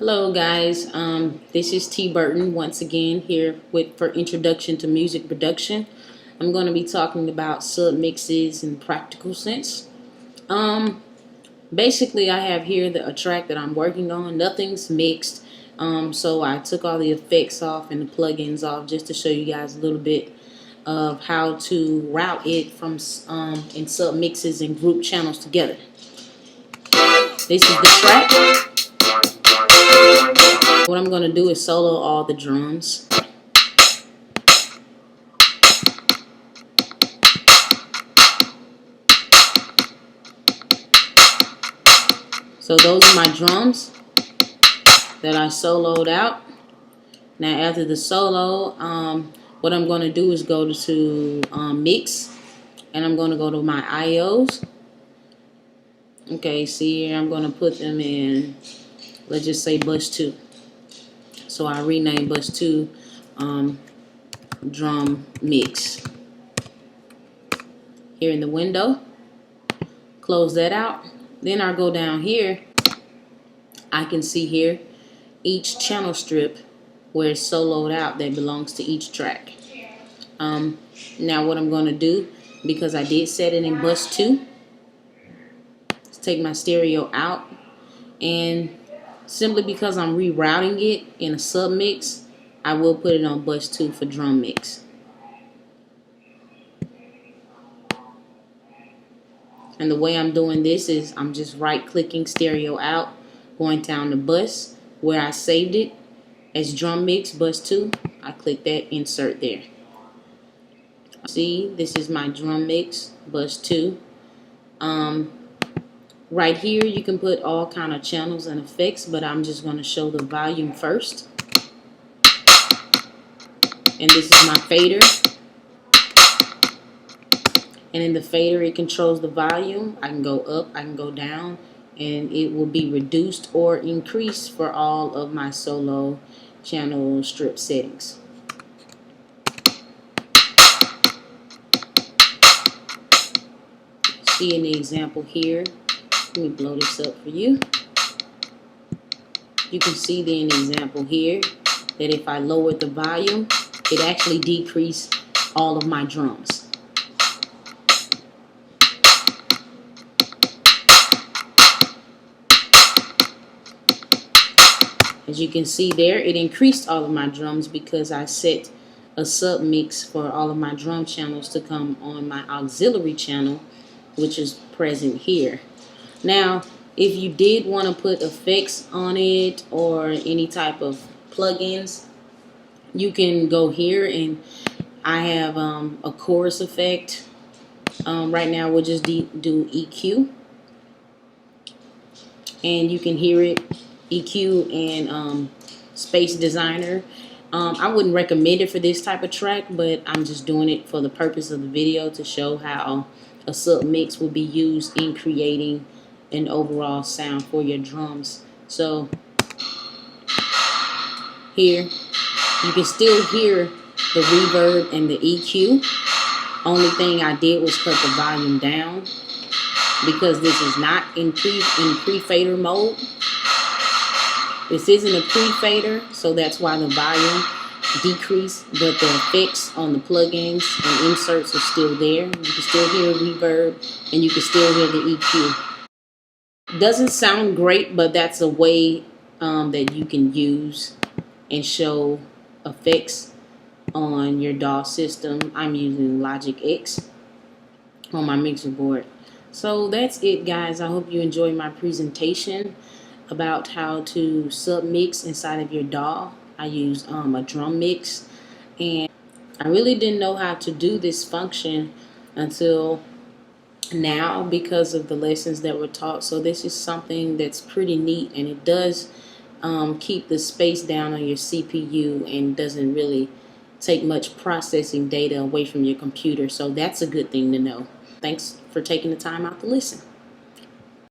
Hello guys, this is T Burton once again here for Introduction to Music Production. I'm going to be talking about submixes in practical sense. Basically I have here a track that I'm working on. Nothing's mixed, so I took all the effects off and the plugins off just to show you guys a little bit of how to route it from in submixes and group channels together. This is the track. What I'm going to do is solo all the drums. So those are my drums that I soloed out. Now after the solo, what I'm going to do is go to mix, and I'm going to go to my IOs. Okay, see here, I'm going to put them in, let's just say bus 2. So I rename bus 2 drum mix. Here in the window, close that out. Then I go down here, I can see here each channel strip where it's soloed out that belongs to each track. Now what I'm going to do, because I did set it in bus 2, is take my stereo out, and simply because I'm rerouting it in a submix, I will put it on bus 2 for drum mix. And the way I'm doing this is I'm just right clicking stereo out, going down the bus where I saved it as drum mix bus 2. I click that, insert there. See, this is my drum mix bus 2. Right here you can put all kind of channels and effects, but I'm just going to show the volume first. And this is my fader. And in the fader, it controls the volume. I can go up, I can go down, and it will be reduced or increased for all of my solo channel strip settings. See in the example here, let me blow this up for you. You can see in the example here that if I lower the volume, it actually decreased all of my drums. As you can see there, it increased all of my drums because I set a submix for all of my drum channels to come on my auxiliary channel, which is present here. Now, if you did want to put effects on it or any type of plugins, you can go here, and I have a chorus effect. Right now we'll just do EQ, and you can hear it. EQ and Space Designer. I wouldn't recommend it for this type of track, but I'm just doing it for the purpose of the video to show how a submix will be used in creating an overall sound for your drums. So here you can still hear the reverb and the EQ. Only thing I did was cut the volume down because this is not in pre-fader mode. This isn't a pre-fader, so that's why the volume decreased, but the effects on the plugins and inserts are still there. You can still hear reverb, and you can still hear the EQ. Doesn't sound great, but that's a way that you can use and show effects on your DAW system. I'm using Logic X on my mixer board. So that's it, guys. I hope you enjoyed my presentation about how to submix inside of your DAW. I used a drum mix, and I really didn't know how to do this function until now because of the lessons that were taught. So this is something that's pretty neat, and it does keep the space down on your CPU and doesn't really take much processing data away from your computer. So that's a good thing to know. Thanks for taking the time out to listen.